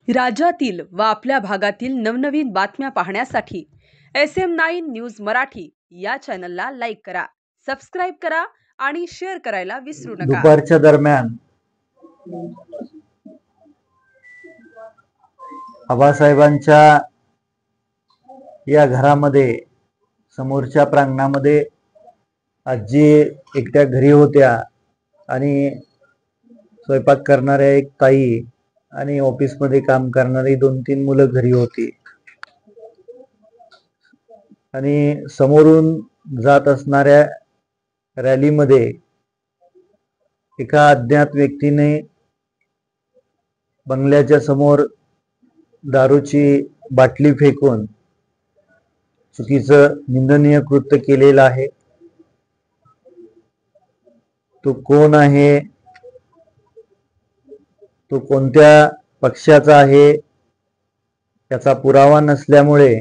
राज्यातील व आपल्या भागातील नवनवीन बातम्या पाहण्यासाठी SM9 न्यूज मराठी या चॅनलला लाईक करा, सबस्क्राइब करा आणि शेअर करायला विसरू नका। दुपारच्या दरम्यान आबासाहेबांच्या या घरामध्ये समोरच्या प्रांगणामध्ये आजी एकट्या घरी होत्या आणि स्वयंपाक करणाऱ्या एक ताई आणि ऑफिसमध्ये काम करणारी 2-3 मुलं घरी होती। आणि समोरून जात असणाऱ्या रॅलीमध्ये एका अज्ञात व्यक्तीने बंगल्याच्या समोर दारूची बाटली फेकून चुकीचं निंदनीय कृत्य केलेलं आहे। तो कोण आहे, तो कोणत्या पक्षाचा आहे याचा पुरावा नसल्यामुळे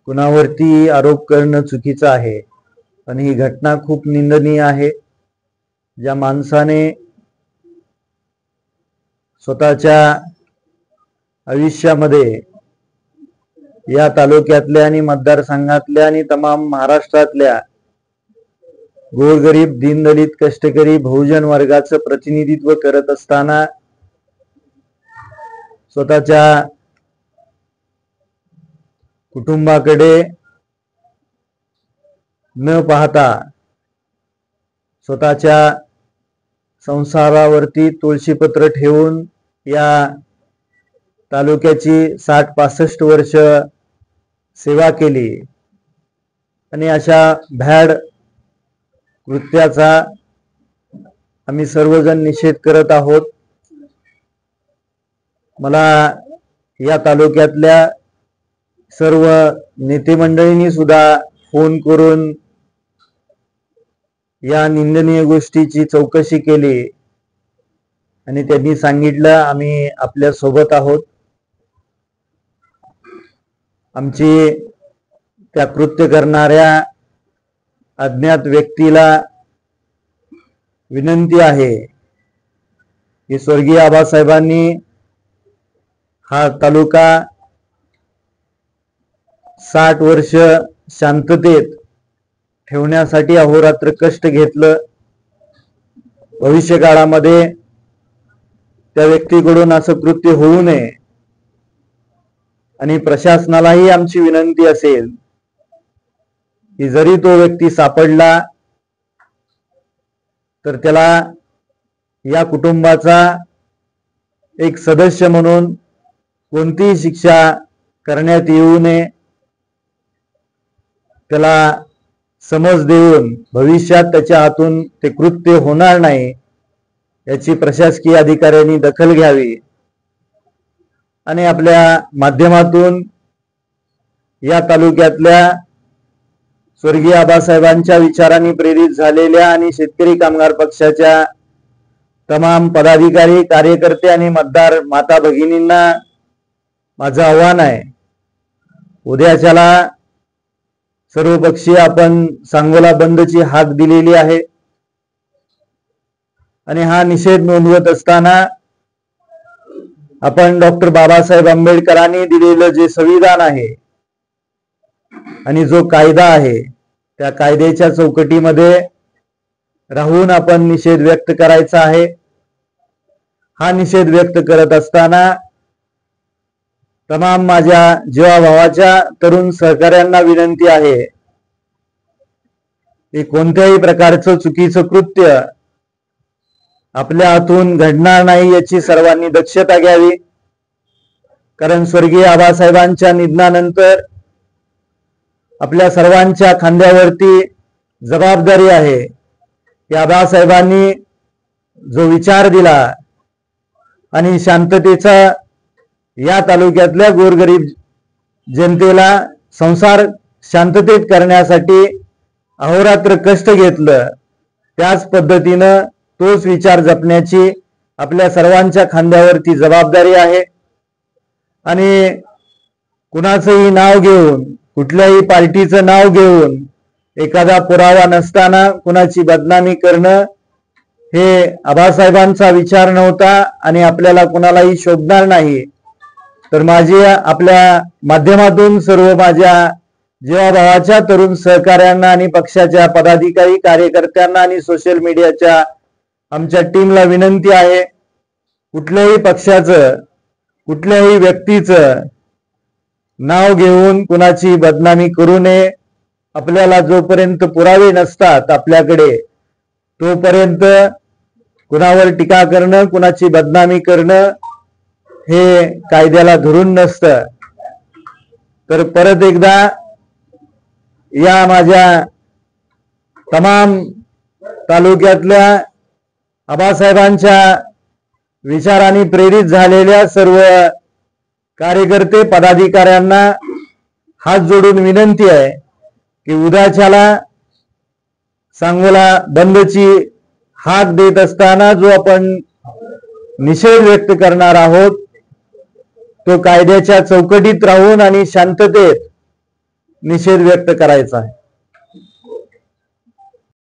कुणावरती आरोप करणं चुकीचं आहे। पण ही घटना खूप निंदनीय आहे। ज्या माणसाने स्वतःच्या आयुष्यामध्ये या तालुक्यातल्या आणि मतदारसंघातल्या आणि तमाम महाराष्ट्रातल्या गोरगरीब, दीनदलित, कष्टकरी, बहुजन वर्गाचं प्रतिनिधित्व करत असताना स्वतःच्या कुटुंबाकडे न पाहता स्वतःच्या संसारावरती तुळशीपत्र ठेवून या तालुक्याची 60-65 वर्ष सेवा केली आणि अशा भ्याड कृत्याचा आम्ही सर्वजण निषेध करत आहोत। मला या तालुक्यातल्या सर्व नेते मंडळींनी सुद्धा फोन करून या निंदनीय गोष्टीची चौकशी केली आणि त्यांनी सांगितलं आम्ही आपल्या सोबत आहोत। आमची त्या कृत्य करणाऱ्या अज्ञात व्यक्तीला विनंती आहे की स्वर्गीय आबासाहेबांनी हा तालुका 60 वर्ष शांततेत ठेवण्यासाठी अहोरात्र कष्ट घेतलं। भविष्य काळामध्ये त्या व्यक्तीकडून असं कृत्य होऊ नये आणि प्रशासनालाही आमची विनंती असेल की जरी तो व्यक्ती सापडला तर त्याला या कुटुंबाचा एक सदस्य म्हणून कोणतीही शिक्षा करण्यात येऊ नये। त्याला समज देऊन भविष्यात त्याच्या हातून ते कृत्य होणार नाही याची प्रशासकीय अधिकाऱ्यांनी दखल घ्यावी आणि आपल्या माध्यमातून या तालुक्यातल्या स्वर्गीय आबासाहेबांच्या विचारांनी प्रेरित झालेल्या आणि शेतकरी कामगार पक्षाच्या तमाम पदाधिकारी, कार्यकर्ते आणि मतदार माता भगिनींना माझं आव्हान आहे, उद्याच्याला सर्वपक्षीय आपण सांगोला बंदची हाक दिलेली आहे आणि हा निषेध नोंदवत असताना आपण डॉक्टर बाबासाहेब आंबेडकरांनी दिलेलं जे संविधान आहे आणि जो कायदा आहे त्या कायद्याच्या चौकटीमध्ये राहून आपण निषेध व्यक्त करायचा आहे। हा निषेध व्यक्त करत असताना तमाम माझ्या जीवाभावाच्या तरुण सहकाऱ्यांना विनंती आहे की कोणत्याही प्रकारचं चुकीचं कृत्य आपल्या हातून घडणार नाही याची सर्वांनी दक्षता घ्यावी। कारण स्वर्गीय आबासाहेबांच्या निधनानंतर आपल्या सर्वांच्या खांद्यावरती जबाबदारी आहे की आबासाहेबांनी जो विचार दिला आणि शांततेचा या तालुक्यातल्या गोरगरीब जनतेला संसार शांततेत करण्यासाठी अहोरात्र कष्ट घेतलं, त्याच पद्धतीनं तोच विचार जपण्याची आपल्या सर्वांच्या खांद्यावरती जबाबदारी आहे। आणि कुणाचंही नाव घेऊन, कुठल्याही पार्टीचं नाव घेऊन एखादा पुरावा नसताना कुणाची बदनामी करणं हे आबासाहेबांचा विचार नव्हता आणि आपल्याला कुणालाही शोभणार नाही. तर माझी आपल्या माध्यमातून सर्व माझ्या जीवाभावाच्या तरुण सहकाऱ्यांना आणि पक्षाच्या पदाधिकारी कार्यकर्त्यांना आणि सोशल मीडियाच्या आमच्या टीमला विनंती आहे, कुठल्याही पक्षाचं कुठल्याही व्यक्तीचं नाव घेऊन कुणाची बदनामी करू नये. आपल्याला जोपर्यंत पुरावे नसतात आपल्याकडे तोपर्यंत कुणावर टीका करणं, कुणाची बदनामी करणं हे कायद्याला धरून नसतं. तर परत एकदा या माझ्या तमाम तालुक्यातल्या आबासाहेबांच्या विचारांनी प्रेरित झालेल्या सर्व कार्यकर्ते पदाधिकाऱ्यांना हात जोडून विनंती आहे की उद्याच्याला सांगोला बंदची हाक देत असताना जो आपण निषेध व्यक्त करणार आहोत तो कायद्याच्या चौकटीत राहून आणि शांततेत निषेध व्यक्त करायचा आहे.